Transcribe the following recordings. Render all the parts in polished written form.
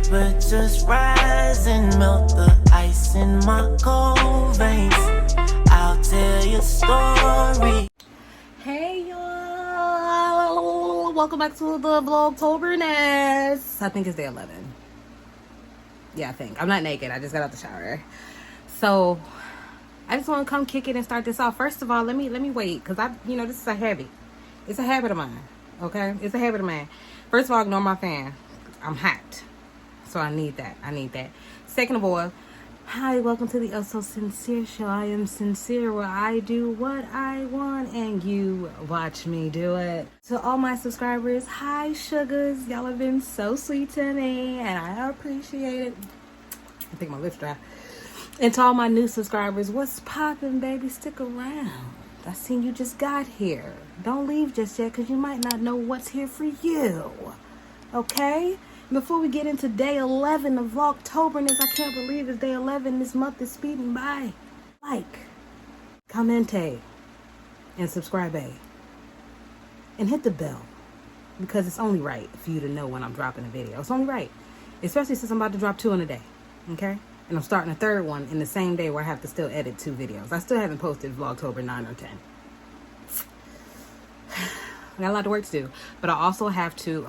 temperatures rise and melt the ice in my cold veins. I'll tell you a story. Hey y'all, welcome back to the Vlogtoberness. I think it's day 11. Yeah, I think. I'm not naked, I just got out the shower. So I just want to come kick it and start this off. First of all, let me wait, because this is a habit. It's a habit of mine. Okay? It's a habit of mine. First of all, ignore my fan. I'm hot. So I need that. Second of all, hi, welcome to the Also Sincere Show. I am sincere where I do what I want and you watch me do it. To all my subscribers, hi sugars. Y'all have been so sweet to me and I appreciate it. I think my lips dry. And to all my new subscribers, what's poppin', baby? Stick around. I seen you just got here. Don't leave just yet because you might not know what's here for you. Okay? Before we get into day 11 of Vlogtoberness, I can't believe it's day 11. This month is speeding by. Like, comment, and subscribe, and hit the bell, because it's only right for you to know when I'm dropping a video. It's only right, especially since I'm about to drop 2 in a day, okay? And I'm starting a 3rd one in the same day where I have to still edit 2 videos. I still haven't posted Vlogtober 9 or 10. I got a lot of work to do, but I also have to,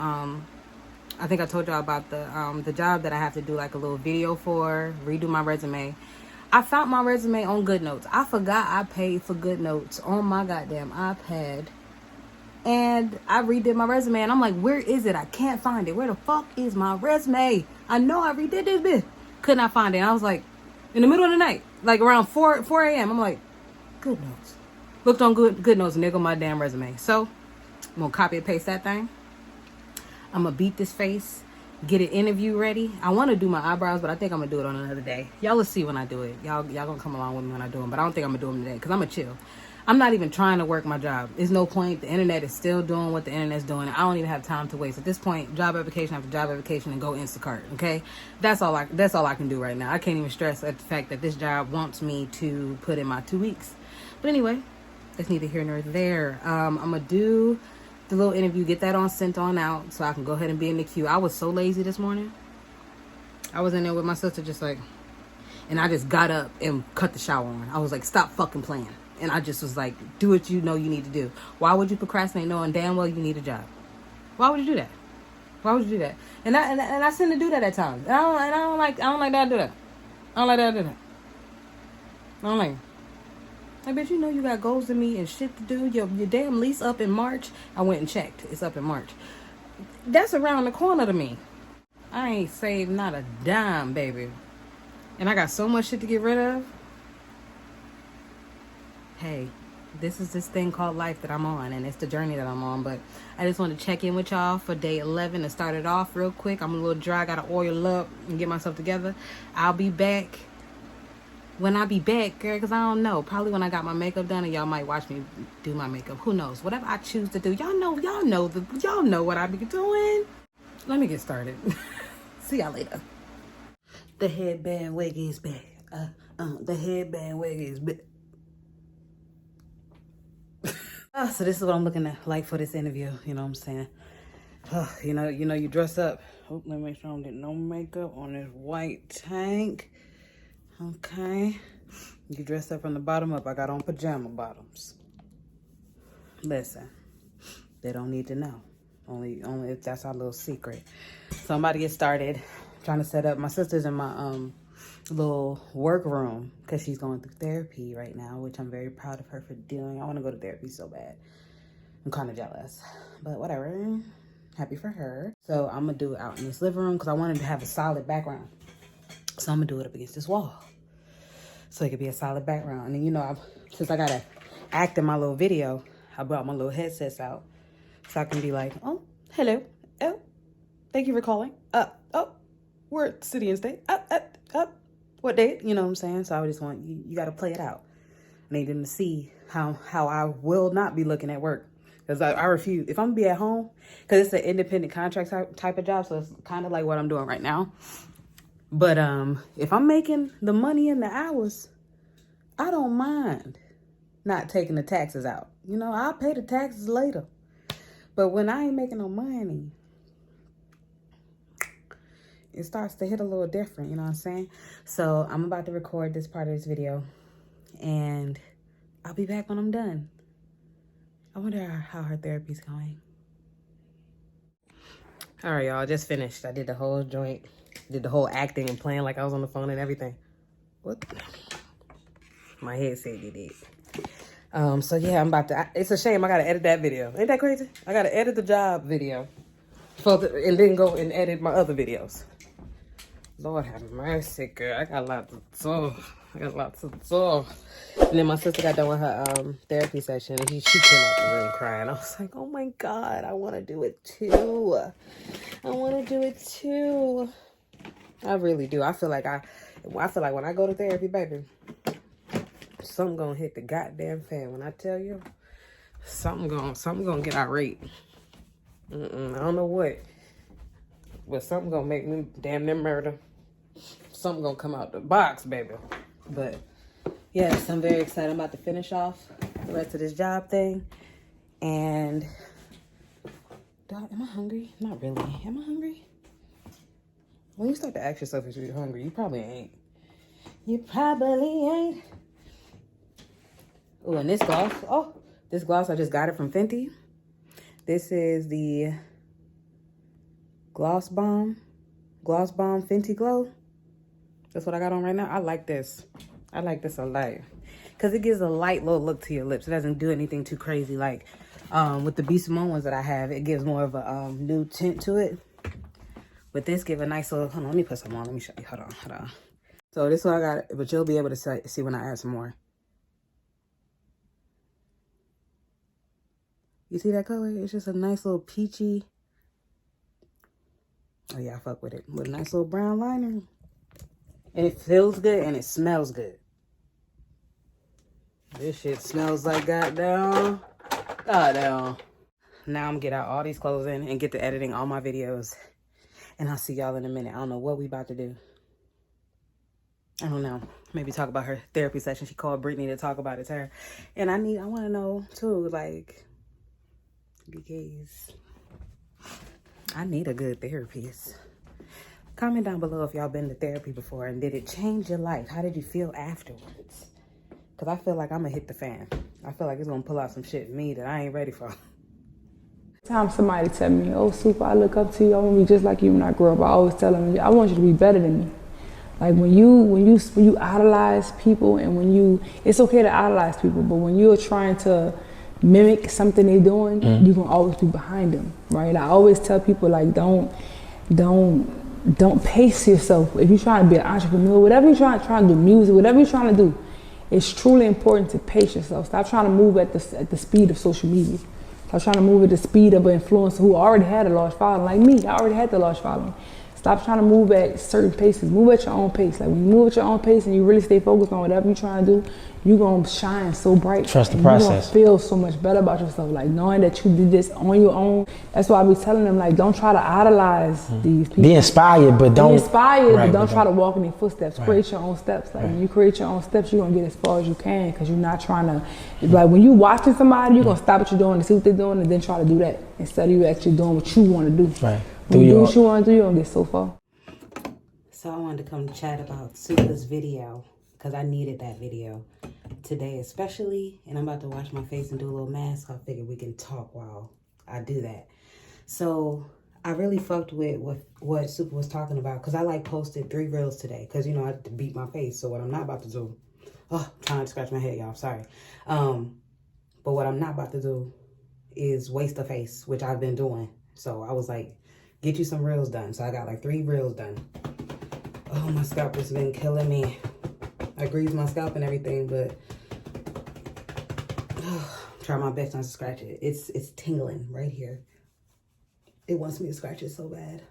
I think I told y'all about the job that I have to do like a little video for, redo my resume. I found my resume on GoodNotes. I forgot I paid for GoodNotes on my goddamn iPad. And I redid my resume and I'm like, where is it? I can't find it. Where the fuck is my resume? I know I redid this bitch. Could not find it. And I was like, in the middle of the night, like around 4 a.m. I'm like, GoodNotes. Looked on GoodNotes and there go my damn resume. So I'm gonna copy and paste that thing. I'm gonna beat this face, get an interview ready. I want to do my eyebrows, but I think I'm gonna do it on another day. Y'all will see when I do it. Y'all gonna come along with me when I do them, but I don't think I'm gonna do them today because I'm gonna chill. I'm not even trying to work my job. There's no point. The internet is still doing what the internet's doing. I don't even have time to waste. At this point, job application after job application and go Instacart. Okay, that's all I can do right now. I can't even stress at the fact that this job wants me to put in my 2 weeks. But anyway, it's neither here nor there. I'm gonna do the little interview, get that sent on out so I can go ahead and be in the queue. I was so lazy this morning. I was in there with my sister just like, and I just got up and cut the shower on. I was like, stop fucking playing. And I just was like, do what you know you need to do. Why would you procrastinate knowing damn well you need a job? Why would you do that? Why would you do that? And I tend to do that at times. And I don't like that I do that. I don't like that I do that. I don't like it. I bet you know you got goals to meet and shit to do. Your damn lease up in March. I went and checked. It's up in March. That's around the corner to me. I ain't saved not a dime, baby. And I got so much shit to get rid of. Hey, this is this thing called life that I'm on, and it's the journey that I'm on. But I just want to check in with y'all for day 11 and start it off real quick. I'm a little dry. I got to oil up and get myself together. I'll be back. When I be back, girl, because I don't know. Probably when I got my makeup done, and y'all might watch me do my makeup. Who knows? Whatever I choose to do. Y'all know what I be doing. Let me get started. See y'all later. The headband wig is back. The headband wig is back. So this is what I'm looking at like for this interview. You know what I'm saying? You dress up. Oh, let me make sure I don't get no makeup on this white tank. Okay, you dress up from the bottom up. I got on pajama bottoms. Listen, they don't need to know. Only if that's our little secret. So I'm about to get started. Trying to set up. My sister's in my little work room because she's going through therapy right now, which I'm very proud of her for doing. I want to go to therapy so bad. I'm kind of jealous, but whatever. Happy for her. So I'm gonna do it out in this living room because I wanted to have a solid background. So I'm gonna do it up against this wall, so it could be a solid background. And then, since I gotta act in my little video, I brought my little headsets out so I can be like, oh, hello, oh, thank you for calling. Oh, we're at City and State. What date? You know what I'm saying? So I just want you gotta play it out. I need them to see how I will not be looking at work. Because I refuse. If I'm gonna be at home, because it's an independent contract type of job, so it's kind of like what I'm doing right now. But if I'm making the money and the hours, I don't mind not taking the taxes out. I'll pay the taxes later. But when I ain't making no money, it starts to hit a little different, you know what I'm saying? So I'm about to record this part of this video, and I'll be back when I'm done. I wonder how her therapy's going. All right, y'all, just finished. I did the whole joint, did the whole acting and playing like I was on the phone and everything. What? My head said it did. So yeah, I'm about to, it's a shame I gotta edit that video. Ain't that crazy? I gotta edit the job video and then go and edit my other videos. Lord have mercy, girl. I got lots to do. And then my sister got done with her therapy session, and she came out the room crying. I was like, oh my God, I want to do it too. I really do. I feel like when I go to therapy, baby, something gonna hit the goddamn fan. When I tell you, something gonna get irate. I don't know what, but something gonna make me damn near murder. Something gonna come out the box, baby. But yes, I'm very excited. I'm about to finish off the rest of this job thing. And am I hungry? Not really. Am I hungry? When you start to ask yourself if you're hungry, you probably ain't. Oh, and this gloss. Oh, this gloss, I just got it from Fenty. This is the Gloss Bomb Fenty Glow. That's what I got on right now. I like this. I like this a lot. Because it gives a light little look to your lips. It doesn't do anything too crazy. Like with the B. Simone ones that I have, it gives more of a nude tint to it. But this give a nice little, hold on, let me put some on. Let me show you. Hold on. So this is what I got, but you'll be able to see when I add some more. You see that color? It's just a nice little peachy. Oh yeah, I fuck with it. With a nice little brown liner. And it feels good and it smells good. This shit smells like goddamn. Now I'm gonna get out all these clothes in and get to editing all my videos. And I'll see y'all in a minute. I don't know what we about to do. I don't know. Maybe talk about her therapy session. She called Brittany to talk about it to her. And I want to know too, like, because I need a good therapist. Comment down below if y'all been to therapy before and did it change your life? How did you feel afterwards? Because I feel like I'm going to hit the fan. I feel like it's going to pull out some shit in me that I ain't ready for. Time somebody tell me, oh, Super, I look up to you. I want to be just like you when I grow up. I always tell them, I want you to be better than me. Like when you idolize people, and it's okay to idolize people, but when you're trying to mimic something they're doing, you're going to always be behind them, right? I always tell people, like, don't pace yourself. If you're trying to be an entrepreneur, whatever you're trying to do, music, whatever you're trying to do, it's truly important to pace yourself. Stop trying to move at the speed of social media. Stop trying to move at the speed of an influencer who already had a large following, like me. I already had the large following. Stop trying to move at certain paces. Move at your own pace. Like when you move at your own pace and you really stay focused on whatever you're trying to do, you're going to shine so bright. Trust the process. You're going to feel so much better about yourself. Like knowing that you did this on your own. That's why I be telling them, like, don't try to idolize these people. Be inspired, but don't. Be inspired, but don't try to walk in their footsteps. Right. Create your own steps. Like when you create your own steps, you're going to get as far as you can, because you're not trying to, like when you watching somebody, you're going to stop what you're doing to see what they're doing and then try to do that instead of you actually doing what you want to do. Right. When you do what you want to do, you're going to get so far. So I wanted to come chat about Supa's video, because I needed that video today especially, and I'm about to wash my face and do a little mask. I figured we can talk while I do that. So I really fucked with what Supa was talking about, because I like posted 3 reels today, because you know I had to beat my face. So what I'm not about to do, trying not to scratch my head, y'all, sorry. But what I'm not about to do is waste a face, which I've been doing. So I was like, get you some reels done. So I got like 3 reels done. Oh, my scalp has been killing me. I grease my scalp and everything, but try my best not to scratch it. It's tingling right here. It wants me to scratch it so bad.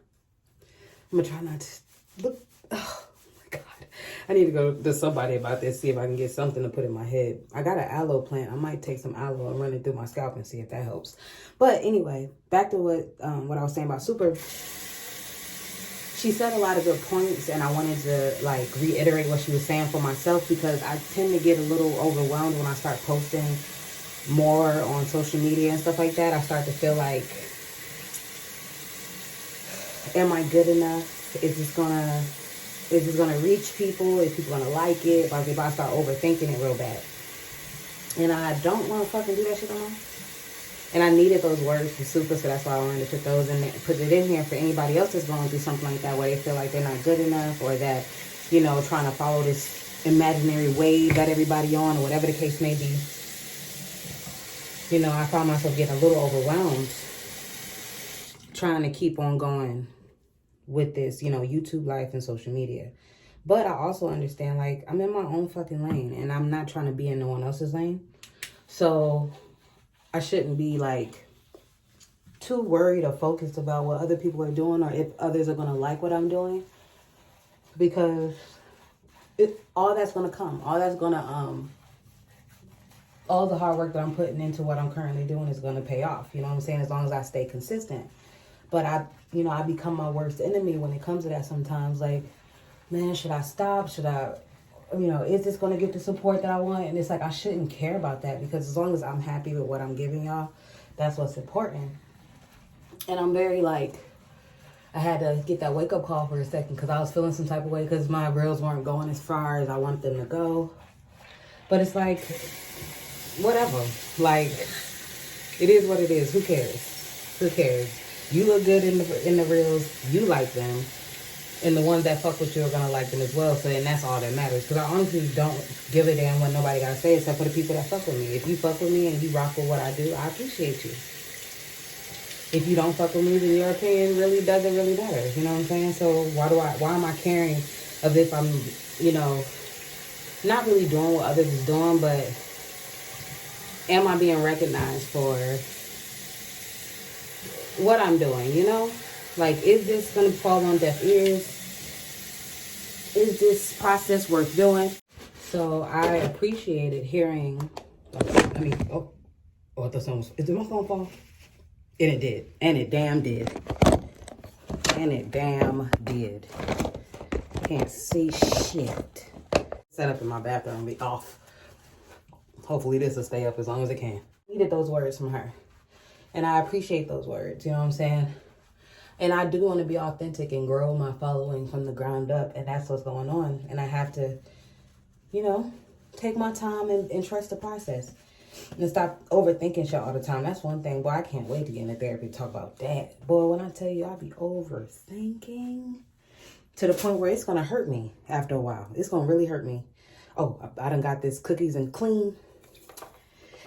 I'm gonna try not to look. Oh my God. I need to go to somebody about this, see if I can get something to put in my head. I got an aloe plant. I might take some aloe and run it through my scalp and see if that helps. But anyway, back to what I was saying about Supa. She said a lot of good points, and I wanted to like reiterate what she was saying for myself, because I tend to get a little overwhelmed when I start posting more on social media and stuff like that. I start to feel like, am I good enough? is this gonna reach people? Is people gonna like it? Like, if I start overthinking it real bad. And I don't want to fucking do that shit no more. And I needed those words from Super, so that's why I wanted to put those in there, put it in here for anybody else that's going through something like that, where they feel like they're not good enough, or that, you know, trying to follow this imaginary wave that everybody on, or whatever the case may be. You know, I found myself getting a little overwhelmed trying to keep on going with this, you know, YouTube life and social media. But I also understand, like, I'm in my own fucking lane, and I'm not trying to be in no one else's lane. So I shouldn't be, like, too worried or focused about what other people are doing, or if others are going to like what I'm doing. Because all that's going to come. All that's going to, all the hard work that I'm putting into what I'm currently doing is going to pay off. You know what I'm saying? As long as I stay consistent. But I become my worst enemy when it comes to that sometimes. Like, man, should I stop? Should I, you know, is this going to get the support that I want? And it's like, I shouldn't care about that, because as long as I'm happy with what I'm giving y'all, that's what's important. And I'm very, like, I had to get that wake up call for a second, because I was feeling some type of way, because my reels weren't going as far as I wanted them to go. But it's like, whatever. Like, it is what it is. Who cares? Who cares? You look good in the reels. You like them. And the ones that fuck with you are going to like them as well. So, and that's all that matters. Because I honestly don't give a damn what nobody got to say, except for the people that fuck with me. If you fuck with me and you rock with what I do, I appreciate you. If you don't fuck with me, then your opinion really doesn't really matter. You know what I'm saying? So why am I caring of if I'm, you know, not really doing what others is doing, but am I being recognized for what I'm doing, you know? Like, is this going to fall on deaf ears? Is this process worth doing? So I appreciated hearing, I thought someone was, did my phone fall? And it did. And it damn did. And it damn did. Can't see shit. Set up in my bathroom and be off. Hopefully this will stay up as long as it can. Needed those words from her. And I appreciate those words, you know what I'm saying? And I do want to be authentic and grow my following from the ground up. And that's what's going on. And I have to, you know, take my time and trust the process. And stop overthinking shit all the time. That's one thing. Boy, I can't wait to get into therapy to talk about that. Boy, when I tell you I be overthinking to the point where it's going to hurt me after a while. It's going to really hurt me. Oh, I done got this Cookies and Clean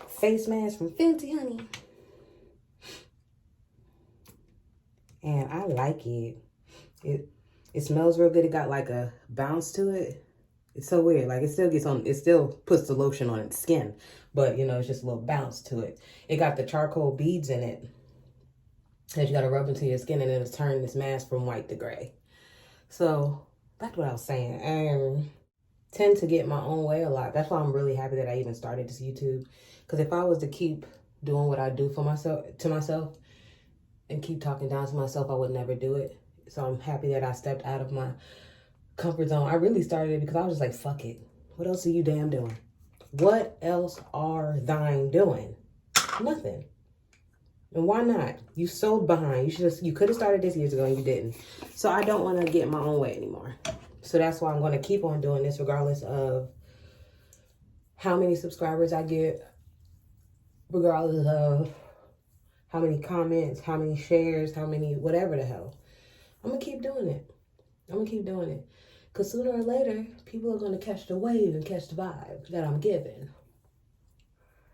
face mask from Fenty, honey. And I like it. It smells real good. It got like a bounce to it. It's so weird. Like, it still puts the lotion on its skin. But, you know, it's just a little bounce to it. It got the charcoal beads in it that you got to rub into your skin, and it'll turn this mask from white to gray. So, that's what I was saying. I tend to get my own way a lot. That's why I'm really happy that I even started this YouTube. Because if I was to keep doing what I do for myself, to myself, and keep talking down to myself, I would never do it. So I'm happy that I stepped out of my comfort zone. I really started it because I was just like, fuck it. What else are you damn doing? What else are thine doing? Nothing. And why not? You sold behind. You could have started this years ago and you didn't. So I don't want to get my own way anymore. So that's why I'm going to keep on doing this regardless of how many subscribers I get, regardless of how many comments, how many shares, how many, whatever the hell. I'm going to keep doing it. I'm going to keep doing it. Because sooner or later, people are going to catch the wave and catch the vibe that I'm giving.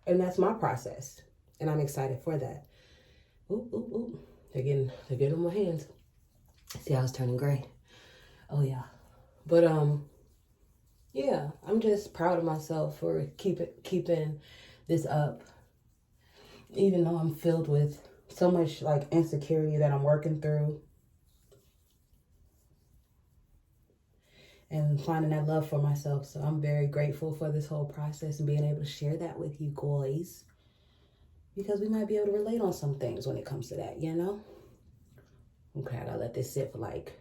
And that's my process. And I'm excited for that. Ooh, ooh, ooh. They're getting on my hands. See how it's turning gray. Oh, yeah. But, yeah, I'm just proud of myself for keeping this up. Even though I'm filled with so much, like, insecurity that I'm working through. And finding that love for myself. So I'm very grateful for this whole process and being able to share that with you guys. Because we might be able to relate on some things when it comes to that, you know? Okay, I gotta let this sit for like,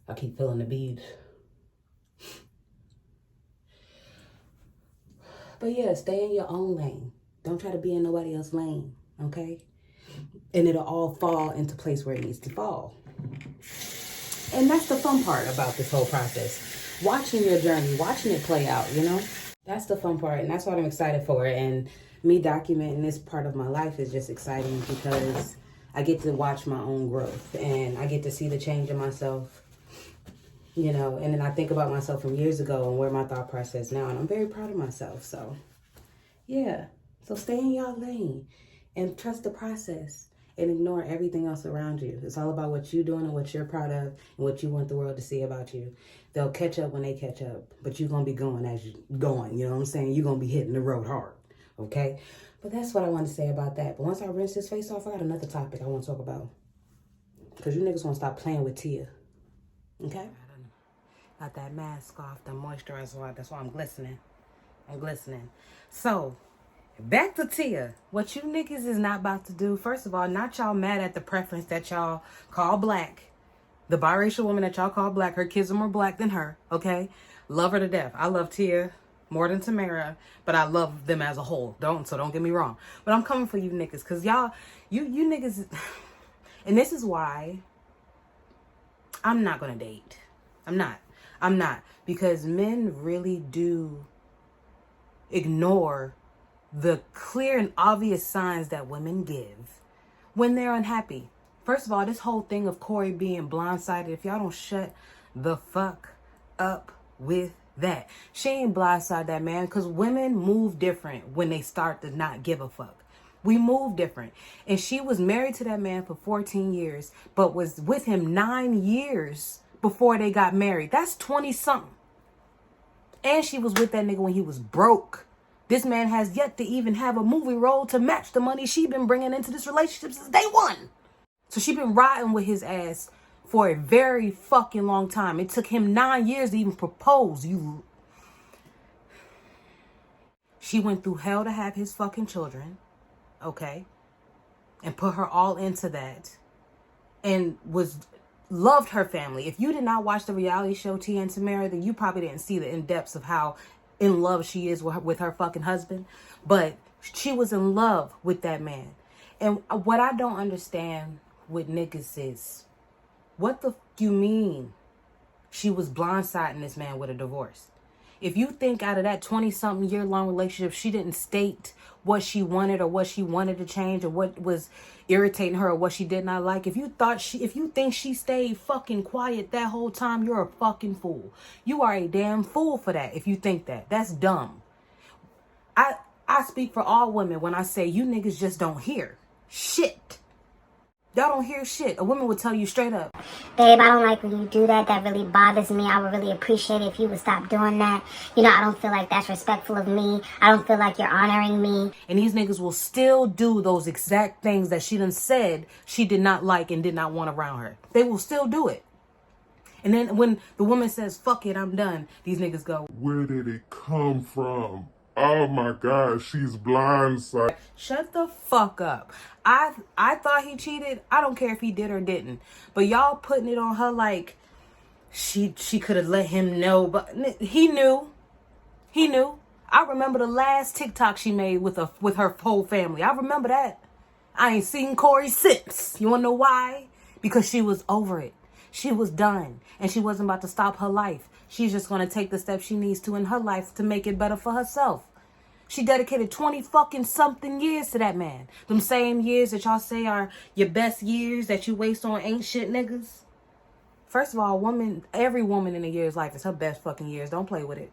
I keep feeling the beads. But yeah, stay in your own lane. Don't try to be in nobody else's lane, okay? And it'll all fall into place where it needs to fall. And that's the fun part about this whole process. Watching your journey, watching it play out, you know? That's the fun part, and that's what I'm excited for. And me documenting this part of my life is just exciting because I get to watch my own growth and I get to see the change in myself, you know? And then I think about myself from years ago and where my thought process now, and I'm very proud of myself. So, yeah. So stay in y'all lane and trust the process. And ignore everything else around you. It's all about what you're doing and what you're proud of and what you want the world to see about you. They'll catch up when they catch up, but you're going to be going as you're going. You know what I'm saying? You're going to be hitting the road hard, okay? But that's what I want to say about that. But once I rinse this face off, I got another topic I want to talk about. Because you niggas want to stop playing with Tia, okay? Got that mask off, the moisturizer off. That's why I'm glistening. So, back to Tia. What you niggas is not about to do, first of all, not y'all mad at the preference that y'all call black. The biracial woman that y'all call black, her kids are more black than her, okay? Love her to death. I love Tia more than Tamara, but I love them as a whole. Don't get me wrong. But I'm coming for you niggas, because y'all, you niggas, and this is why I'm not going to date. I'm not. Because men really do ignore the clear and obvious signs that women give when they're unhappy. First of all, this whole thing of Corey being blindsided, if y'all don't shut the fuck up with that. She ain't blindsided that man, because women move different when they start to not give a fuck. We move different. And she was married to that man for 14 years, but was with him 9 years before they got married. That's 20 something. And she was with that nigga when he was broke. This man has yet to even have a movie role to match the money she been bringing into this relationship since day one. So she been riding with his ass for a very fucking long time. It took him 9 years to even propose. She went through hell to have his fucking children, okay? And put her all into that. And loved her family. If you did not watch the reality show Tia and Tamara, then you probably didn't see the in-depths of how in love she is with her fucking husband. But she was in love with that man. And what I don't understand with niggas is, what the you mean she was blindsiding this man with a divorce? If you think out of that 20-something year-long relationship, she didn't state what she wanted or what she wanted to change or what was irritating her or what she did not like, if you think she stayed fucking quiet that whole time, you're a fucking fool. You are a damn fool for that if you think that. That's dumb. I speak for all women when I say you niggas just don't hear shit. Y'all don't hear shit. A woman would tell you straight up, babe, I don't like when you do that. That really bothers me. I would really appreciate it if you would stop doing that. You know, I don't feel like that's respectful of me. I don't feel like you're honoring me. And these niggas will still do those exact things that she done said she did not like and did not want around her. They will still do it. And then when the woman says, fuck it, I'm done, these niggas go, where did it come from? Oh my God, she's blindsided. Shut the fuck up. I thought he cheated. I don't care if he did or didn't. But y'all putting it on her like she could have let him know. But he knew. He knew. I remember the last TikTok she made with her whole family. I remember that. I ain't seen Corey since. You wanna know why? Because she was over it. She was done. And she wasn't about to stop her life. She's just going to take the steps she needs to in her life to make it better for herself. She dedicated 20 fucking something years to that man. Them same years that y'all say are your best years that you waste on ain't shit niggas. First of all, every woman in a year's life is her best fucking years. Don't play with it.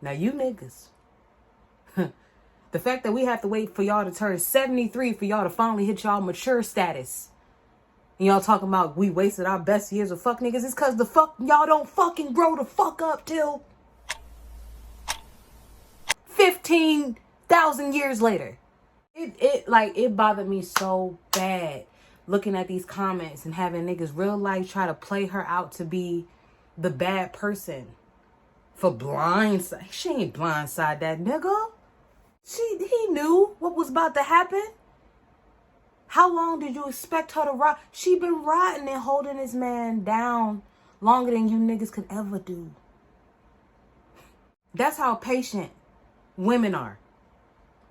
Now you niggas. The fact that we have to wait for y'all to turn 73 for y'all to finally hit y'all mature status. And y'all talking about we wasted our best years of fuck niggas. It's because the fuck y'all don't fucking grow the fuck up till 15,000 years later. It bothered me so bad looking at these comments and having niggas real life try to play her out to be the bad person for blindside. She ain't blindside that nigga. He knew what was about to happen. How long did you expect her to ride? She been riding and holding this man down longer than you niggas could ever do. That's how patient women are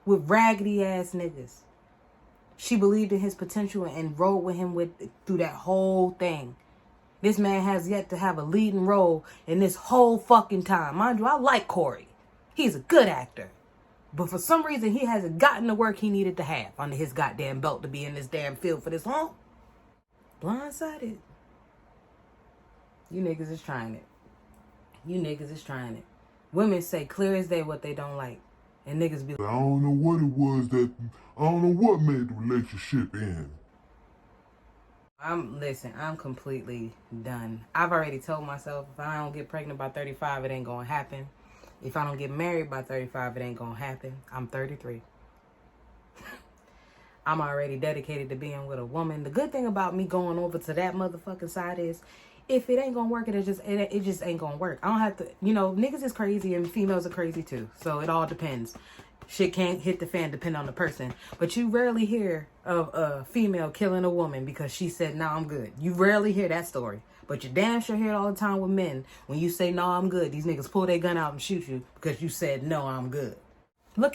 with raggedy ass niggas. She believed in his potential and rode with him through that whole thing. This man has yet to have a leading role in this whole fucking time. Mind you, I like Corey. He's a good actor. But for some reason, he hasn't gotten the work he needed to have under his goddamn belt to be in this damn field for this long. Blindsided. You niggas is trying it. You niggas is trying it. Women say clear as day what they don't like. And niggas be like, I don't know what it was I don't know what made the relationship end. I'm completely done. I've already told myself if I don't get pregnant by 35, it ain't gonna happen. If I don't get married by 35, it ain't gonna happen. I'm 33. I'm already dedicated to being with a woman. The good thing about me going over to that motherfucking side is, if it ain't gonna work, it just ain't gonna work. I don't have to, niggas is crazy and females are crazy too. So it all depends. Shit can't hit the fan depending on the person. But you rarely hear of a female killing a woman because she said, "No, I'm good." You rarely hear that story. But you damn sure hear it all the time with men. When you say, "No, I'm good," these niggas pull their gun out and shoot you because you said, "No, I'm good." Look,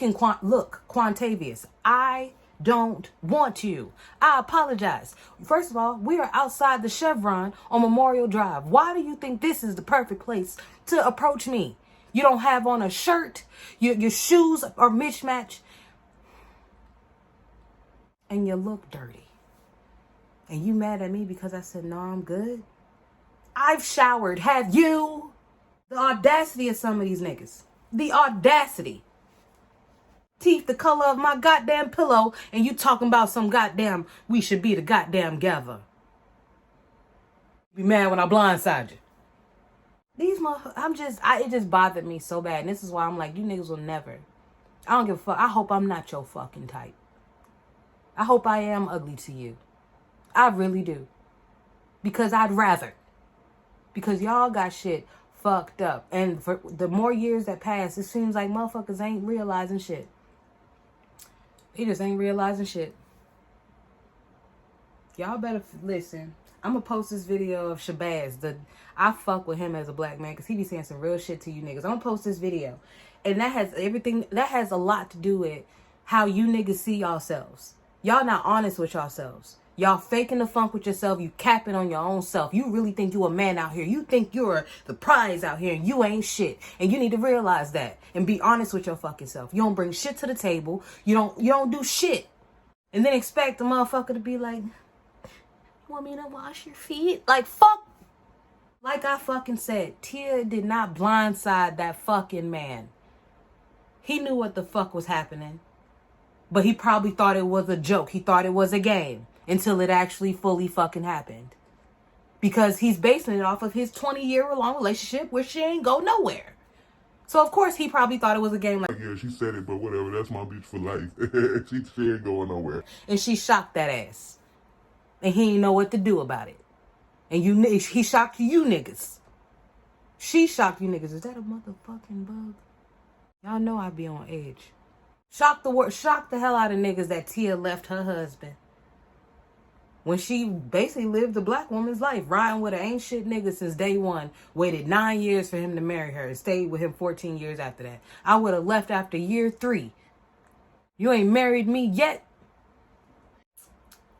Quantavious, I don't want you. I apologize. First of all, we are outside the Chevron on Memorial Drive. Why do you think this is the perfect place to approach me? You don't have on a shirt. Your shoes are mismatched. And you look dirty. And you mad at me because I said, "No, I'm good"? I've showered. Have you? The audacity of some of these niggas. The audacity. Teeth the color of my goddamn pillow, and you talking about some goddamn we should be the goddamn gather. Be mad when I blindside you. These it just bothered me so bad. And this is why I'm like, you niggas will never. I don't give a fuck. I hope I'm not your fucking type. I hope I am ugly to you. I really do. Because I'd rather. Because y'all got shit fucked up. And for the more years that pass, it seems like motherfuckers ain't realizing shit. He just ain't realizing shit. Y'all better listen. I'm gonna post this video of Shabazz. I fuck with him as a black man because he be saying some real shit to you niggas. I'm gonna post this video. And that has a lot to do with how you niggas see yourselves. Y'all not honest with yourselves. Y'all faking the funk with yourself. You capping on your own self. You really think you a man out here. You think you're the prize out here and you ain't shit. And you need to realize that and be honest with your fucking self. You don't bring shit to the table. You don't do shit. And then expect the motherfucker to be like, "You want me to wash your feet?" Like, fuck. Like I fucking said, Tia did not blindside that fucking man. He knew what the fuck was happening. But he probably thought it was a joke. He thought it was a game. Until it actually fully fucking happened. Because he's basing it off of his 20-year-long relationship where she ain't go nowhere. So, of course, he probably thought it was a game. Like, yeah, she said it, but whatever. That's my bitch for life. she ain't going nowhere. And she shocked that ass. And he didn't know what to do about it. And he shocked you niggas. She shocked you niggas. Is that a motherfucking bug? Y'all know I be on edge. Shocked the hell out of niggas that Tia left her husband. When she basically lived a black woman's life, riding with an ain't shit nigga since day one, waited 9 years for him to marry her and stayed with him 14 years after that. I would have left after year 3. You ain't married me yet.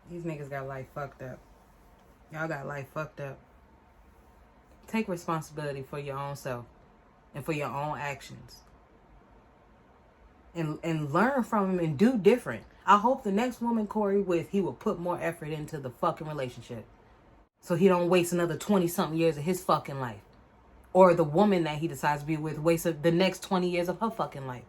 These niggas got life fucked up. Y'all got life fucked up. Take responsibility for your own self and for your own actions. And learn from him and do different. I hope the next woman Corey he will put more effort into the fucking relationship. So he don't waste another 20-something years of his fucking life. Or the woman that he decides to be with wastes the next 20 years of her fucking life.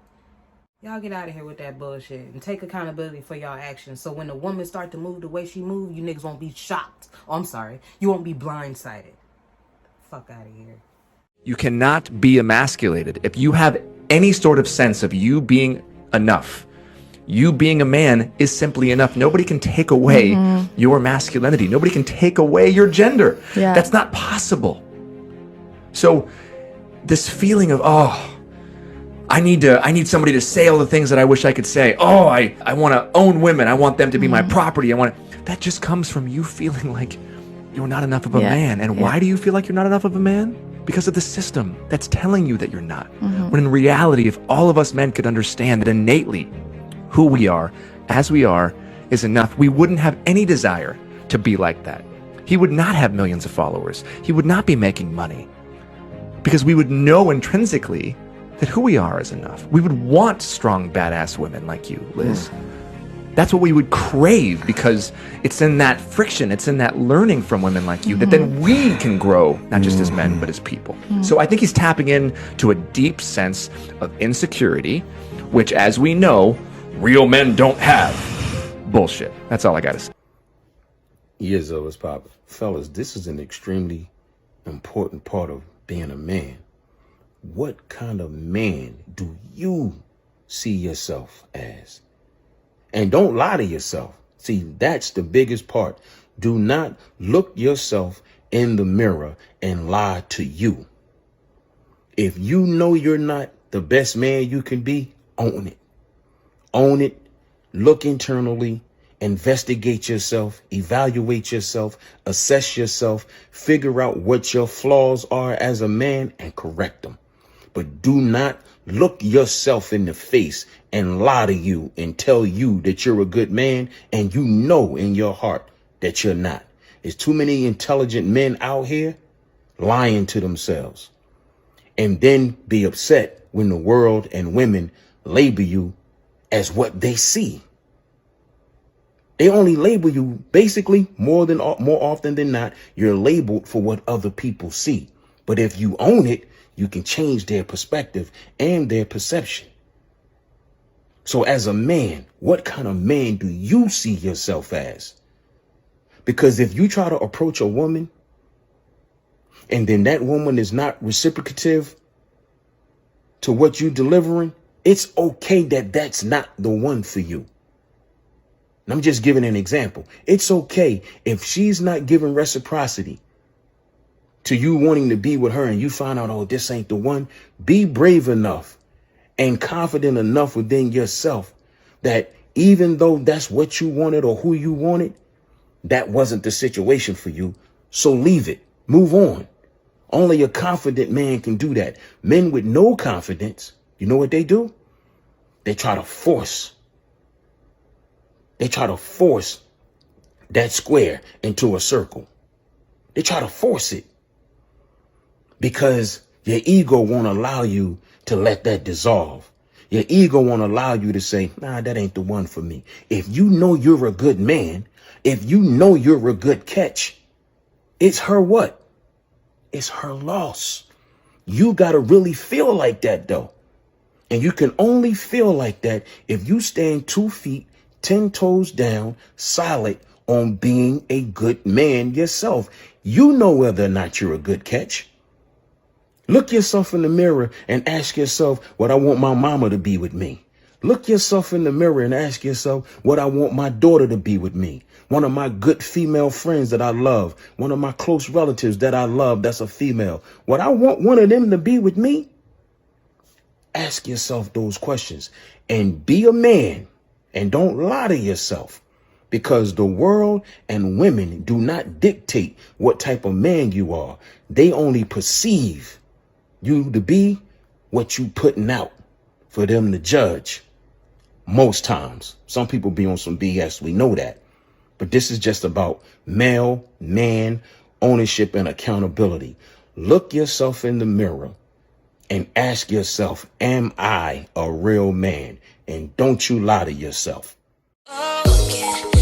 Y'all get out of here with that bullshit and take accountability for y'all actions. So when the woman start to move the way she moved, you niggas won't be shocked. Oh, I'm sorry. You won't be blindsided. Fuck out of here. You cannot be emasculated. If you have any sort of sense of you being enough, you being a man is simply enough. Nobody can take away your masculinity. Nobody can take away your gender. Yeah. That's not possible. So this feeling of, I need somebody to say all the things that I wish I could say. I want to own women. I want them to be my property. That just comes from you feeling like you're not enough of a man. And why do you feel like you're not enough of a man? Because of the system that's telling you that you're not. When in reality, if all of us men could understand that innately who we are, as we are, is enough, we wouldn't have any desire to be like that. He would not have millions of followers. He would not be making money. Because we would know intrinsically that who we are is enough. We would want strong, badass women like you, Liz. That's what we would crave, because it's in that friction, it's in that learning from women like you that then we can grow, not just as men, but as people. So I think he's tapping into a deep sense of insecurity, which, as we know, real men don't have. Bullshit. That's all I gotta say. Years of us, Papa. Fellas, this is an extremely important part of being a man. What kind of man do you see yourself as? And don't lie to yourself. See, that's the biggest part. Do not look yourself in the mirror and lie to you. If you know you're not the best man you can be, own it. Own it. Look internally. Investigate yourself. Evaluate yourself. Assess yourself. Figure out what your flaws are as a man and correct them. But do not look yourself in the face and lie to you and tell you that you're a good man, and you know in your heart that you're not. There's too many intelligent men out here lying to themselves, and then be upset when the world and women label you as what they see. They only label you basically more often than not. You're labeled for what other people see. But if you own it, you can change their perspective and their perception. So as a man, what kind of man do you see yourself as? Because if you try to approach a woman and then that woman is not reciprocative to what you're delivering, it's okay that that's not the one for you. And I'm just giving an example. It's okay if she's not giving reciprocity to you wanting to be with her, and you find out, oh, this ain't the one. Be brave enough and confident enough within yourself that even though that's what you wanted or who you wanted, that wasn't the situation for you. So leave it. Move on. Only a confident man can do that. Men with no confidence, you know what they do? They try to force. They try to force that square into a circle. They try to force it. Because your ego won't allow you to let that dissolve. Your ego won't allow you to say, nah, that ain't the one for me. If you know you're a good man, if you know you're a good catch, it's her what? It's her loss. You got to really feel like that, though. And you can only feel like that if you stand 2 feet, 10 toes down, solid on being a good man yourself. You know whether or not you're a good catch. Look yourself in the mirror and ask yourself what I want my mama to be with me. Look yourself in the mirror and ask yourself what I want my daughter to be with me. One of my good female friends that I love. One of my close relatives that I love that's a female. What I want one of them to be with me? Ask yourself those questions and be a man, and don't lie to yourself, because the world and women do not dictate what type of man you are. They only perceive you to be what you putting out for them to judge. Most times. Some people be on some BS. We know that. But this is just about male, man, ownership and accountability. Look yourself in the mirror and ask yourself, am I a real man? And don't you lie to yourself. Oh, yeah.